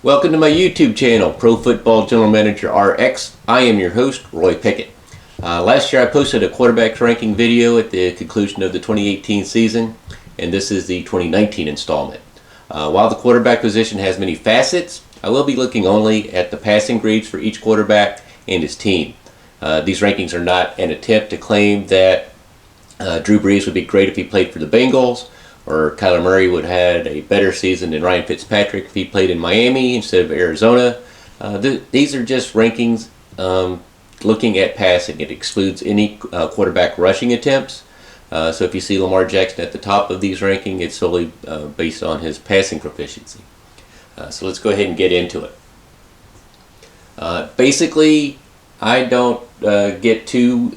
Welcome to my YouTube channel, Pro Football General Manager RX. I am your host, Roy Pickett. Last year I posted a quarterbacks ranking video at the conclusion of the 2018 season, and this is the 2019 installment. While the quarterback position has many facets, I will be looking only at the passing grades for each quarterback and his team. These rankings are not an attempt to claim that Drew Brees would be great if he played for the Bengals, or Kyler Murray would have had a better season than Ryan Fitzpatrick if he played in Miami instead of Arizona. These are just rankings looking at passing. It excludes any quarterback rushing attempts. So if you see Lamar Jackson at the top of these rankings, it's solely based on his passing proficiency. So let's go ahead and get into it. Basically, I don't get too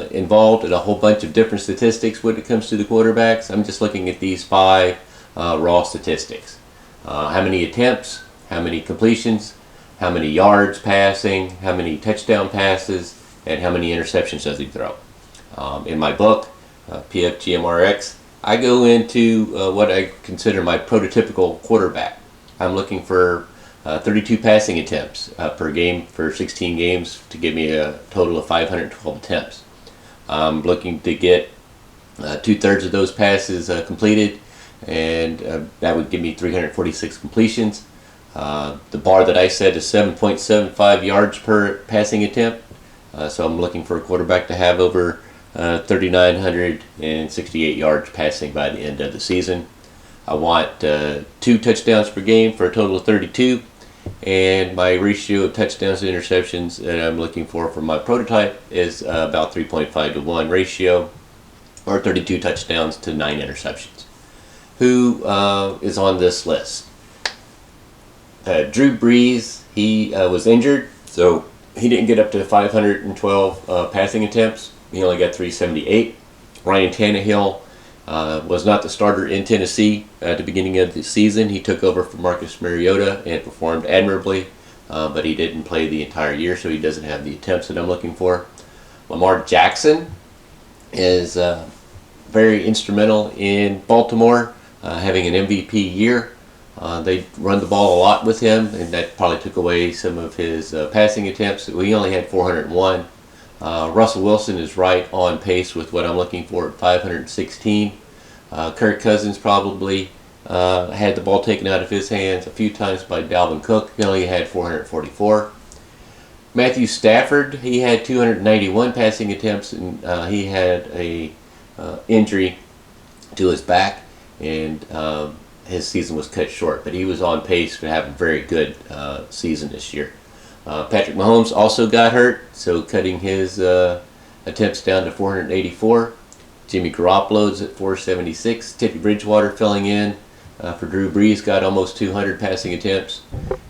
involved in a whole bunch of different statistics when it comes to the quarterbacks. I'm just looking at these five raw statistics. How many attempts, how many completions, how many yards passing, how many touchdown passes, and how many interceptions does he throw. In my book, PFGMRx, I go into what I consider my prototypical quarterback. I'm looking for 32 passing attempts per game for 16 games to give me a total of 512 attempts. I'm looking to get 2/3 of those passes completed, and that would give me 346 completions. The bar that I set is 7.75 yards per passing attempt, so I'm looking for a quarterback to have over 3,968 yards passing by the end of the season. I want 2 touchdowns per game for a total of 32. And my ratio of touchdowns to interceptions that I'm looking for my prototype is about 3.5 to 1 ratio, or 32 touchdowns to 9 interceptions. Who is on this list? Drew Brees, he was injured, so he didn't get up to 512 passing attempts. He only got 378. Ryan Tannehill was not the starter in Tennessee at the beginning of the season. He took over for Marcus Mariota and performed admirably, but he didn't play the entire year, so he doesn't have the attempts that I'm looking for. Lamar Jackson is very instrumental in Baltimore, having an MVP year. They run the ball a lot with him, and that probably took away some of his passing attempts. We only had 401. Russell Wilson is right on pace with what I'm looking for at 516. Kirk Cousins probably had the ball taken out of his hands a few times by Dalvin Cook. He only had 444. Matthew Stafford, he had 291 passing attempts, and he had a injury to his back, and his season was cut short. But he was on pace to have a very good season this year. Patrick Mahomes also got hurt, so cutting his attempts down to 484. Jimmy Garoppolo's at 476. Teddy Bridgewater filling in for Drew Brees got almost 200 passing attempts.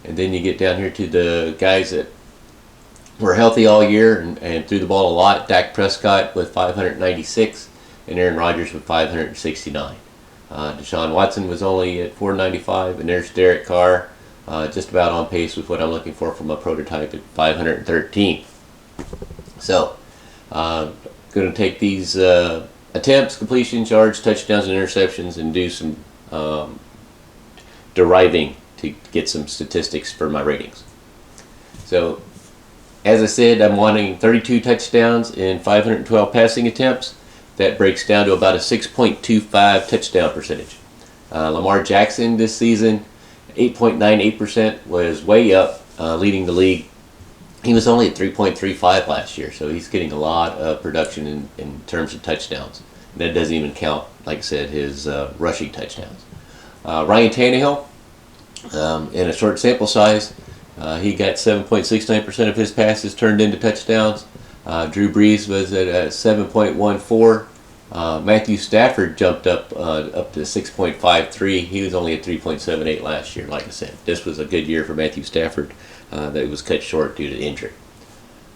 And then you get down here to the guys that were healthy all year and threw the ball a lot. Dak Prescott with 596 and Aaron Rodgers with 569. Deshaun Watson was only at 495, and there's Derek Carr, just about on pace with what I'm looking for from a prototype at 513. So, going to take these attempts, completions, yards, touchdowns, and interceptions and do some deriving to get some statistics for my ratings. So, as I said, I'm wanting 32 touchdowns and 512 passing attempts. That breaks down to about a 6.25 touchdown percentage. Lamar Jackson this season, 8.98% was way up, leading the league. He was only at 3.35 last year, so he's getting a lot of production in terms of touchdowns. And that doesn't even count, like I said, his rushing touchdowns. Ryan Tannehill, in a short sample size, he got 7.69% of his passes turned into touchdowns. Drew Brees was at 7.14. Matthew Stafford jumped up to 6.53. He was only at 3.78 last year. Like I said, this was a good year for Matthew Stafford that was cut short due to injury.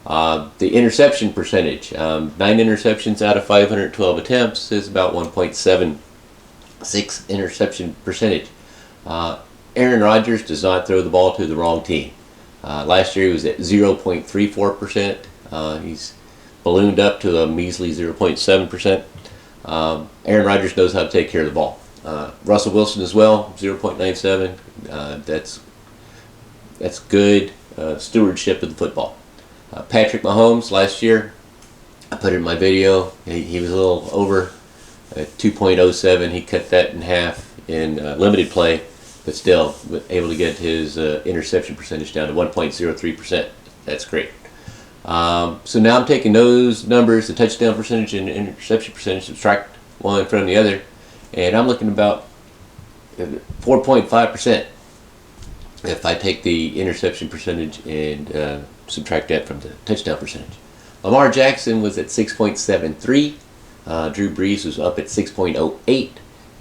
The interception percentage, 9 interceptions out of 512 attempts is about 1.76 interception percentage. Aaron Rodgers does not throw the ball to the wrong team. Last year he was at 0.34%. He's ballooned up to a measly 0.7%. Aaron Rodgers knows how to take care of the ball. Russell Wilson as well, 0.97. That's that's good stewardship of the football. Patrick Mahomes last year, I put it in my video, he was a little over 2.07. He cut that in half in limited play, but still able to get his interception percentage down to 1.03%. That's great. So now I'm taking those numbers, the touchdown percentage and interception percentage, subtract one from the other, and I'm looking about 4.5% if I take the interception percentage and subtract that from the touchdown percentage. Lamar Jackson was at 6.73. Drew Brees was up at 6.08.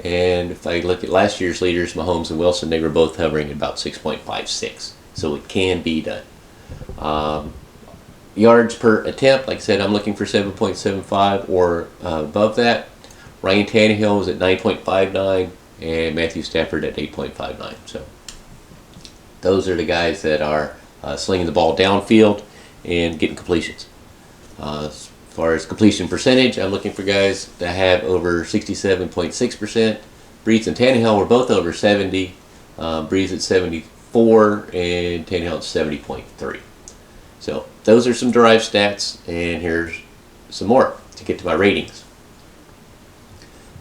And if I look at last year's leaders, Mahomes and Wilson, they were both hovering at about 6.56. So it can be done. Yards per attempt, like I said, I'm looking for 7.75 or above that. Ryan Tannehill was at 9.59 and Matthew Stafford at 8.59. So those are the guys that are slinging the ball downfield and getting completions. As far as completion percentage, I'm looking for guys that have over 67.6%. Brees and Tannehill were both over 70. Brees at 74 and Tannehill at 70.3. So those are some derived stats, and here's some more to get to my ratings.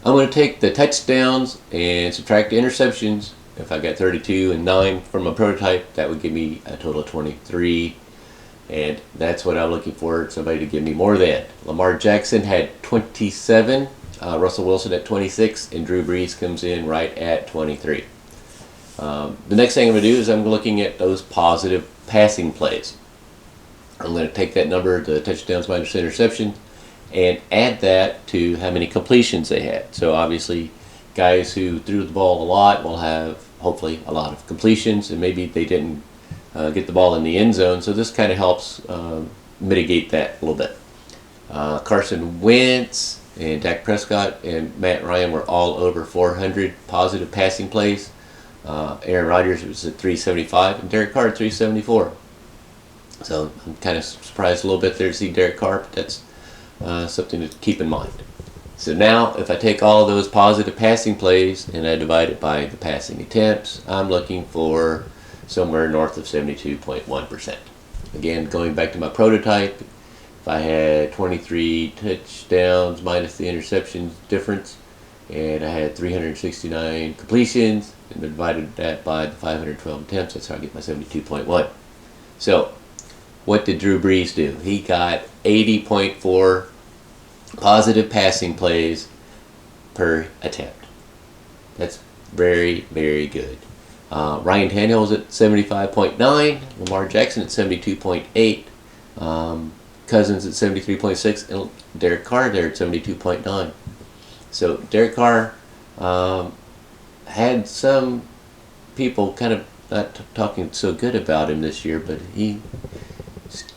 I'm going to take the touchdowns and subtract the interceptions. If I got 32 and 9 from a prototype, that would give me a total of 23. And that's what I'm looking for, somebody to give me more than. Lamar Jackson had 27, Russell Wilson at 26, and Drew Brees comes in right at 23. The next thing I'm going to do is I'm looking at those positive passing plays. I'm going to take that number, the touchdowns minus interception, and add that to how many completions they had. So obviously, guys who threw the ball a lot will have, hopefully, a lot of completions, and maybe they didn't get the ball in the end zone. So this kind of helps mitigate that a little bit. Carson Wentz and Dak Prescott and Matt Ryan were all over 400 positive passing plays. Aaron Rodgers was at 375 and Derek Carr at 374. So I'm kind of surprised a little bit there to see Derek Carr, but that's something to keep in mind. So now if I take all of those positive passing plays and I divide it by the passing attempts, I'm looking for somewhere north of 72.1%. Again, going back to my prototype, if I had 23 touchdowns minus the interceptions difference, and I had 369 completions, and divided that by the 512 attempts, that's how I get my 72.1. So, what did Drew Brees do? He got 80.4 positive passing plays per attempt. That's very, very good. Ryan Tannehill was at 75.9, Lamar Jackson at 72.8, Cousins at 73.6, and Derek Carr there at 72.9. So Derek Carr had some people kind of not talking so good about him this year, but he's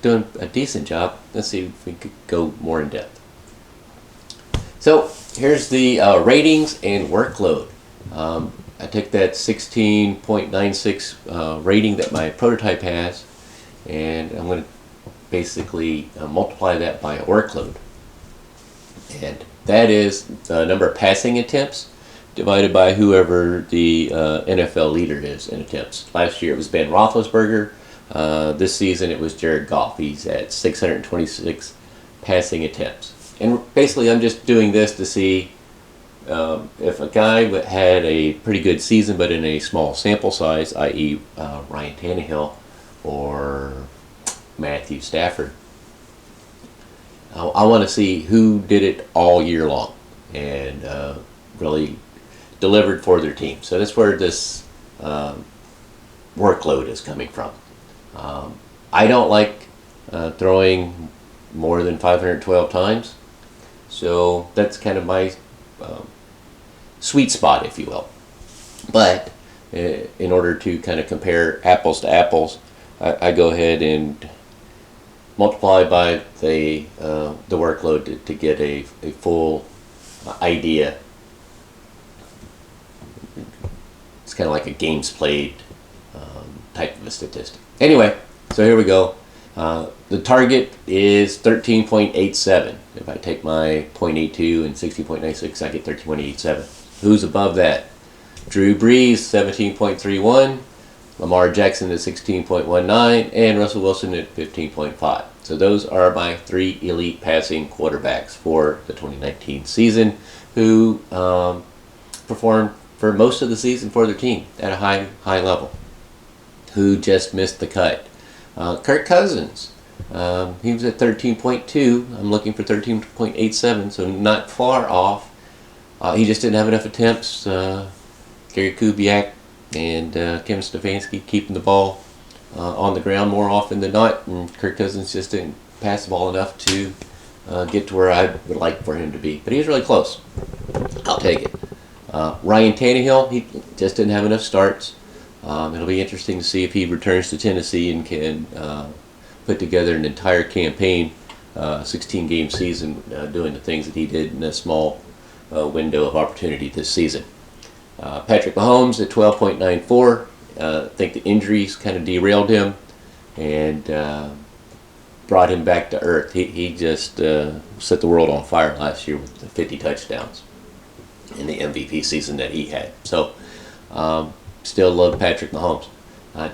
doing a decent job. Let's see if we could go more in depth. So here's the ratings and workload. I took that 16.96 rating that my prototype has, and I'm going to basically multiply that by a workload. And that is the number of passing attempts divided by whoever the NFL leader is in attempts. Last year it was Ben Roethlisberger. This season it was Jared Goff. He's at 626 passing attempts. And basically I'm just doing this to see if a guy had a pretty good season but in a small sample size, i.e. Ryan Tannehill or Matthew Stafford, I want to see who did it all year long and really delivered for their team. So that's where this workload is coming from. I don't like throwing more than 512 times, so that's kind of my sweet spot, if you will. But in order to kind of compare apples to apples, I go ahead and multiply by the workload to get a full idea. It's kind of like a games played type of a statistic. Anyway, so here we go. The target is 13.87. If I take my 0.82 and 60.96, I get 13.87. Who's above that? Drew Brees, 17.31. Lamar Jackson at 16.19, and Russell Wilson at 15.5. So those are my 3 elite passing quarterbacks for the 2019 season who performed for most of the season for their team at a high level, who just missed the cut. Kirk Cousins, he was at 13.2. I'm looking for 13.87, so not far off. He just didn't have enough attempts. Gary Kubiak and Kevin Stefanski keeping the ball on the ground more often than not, and Kirk Cousins just didn't pass the ball enough to get to where I would like for him to be. But he was really close. I'll take it. Ryan Tannehill, he just didn't have enough starts. It'll be interesting to see if he returns to Tennessee and can put together an entire campaign, 16-game season, doing the things that he did in a small window of opportunity this season. Patrick Mahomes at 12.94. I think the injuries kind of derailed him and brought him back to earth. He just set the world on fire last year with the 50 touchdowns in the MVP season that he had. So still love Patrick Mahomes.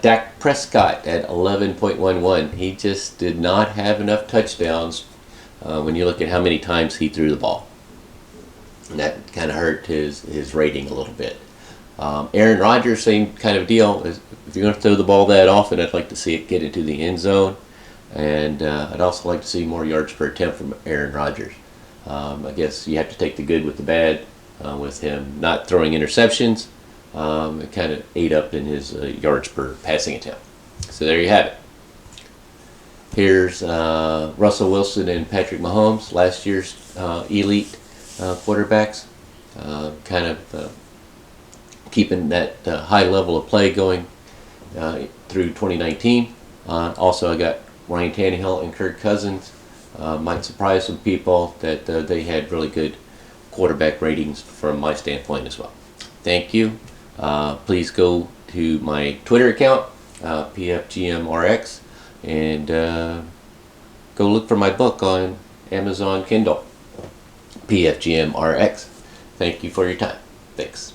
Dak Prescott at 11.11. He just did not have enough touchdowns when you look at how many times he threw the ball. And that kind of hurt his rating a little bit. Aaron Rodgers, same kind of deal. If you're going to throw the ball that often, I'd like to see it get into the end zone. And I'd also like to see more yards per attempt from Aaron Rodgers. I guess you have to take the good with the bad. With him not throwing interceptions, it kind of ate up in his yards per passing attempt. So there you have it. Here's Russell Wilson and Patrick Mahomes, last year's elite quarterbacks, kind of keeping that high level of play going through 2019. Also, I got Ryan Tannehill and Kirk Cousins. Might surprise some people that they had really good quarterback ratings from my standpoint as well. Thank you. Please go to my Twitter account, PFGMRx, and go look for my book on Amazon Kindle, PFGMRx. Thank you for your time. Thanks.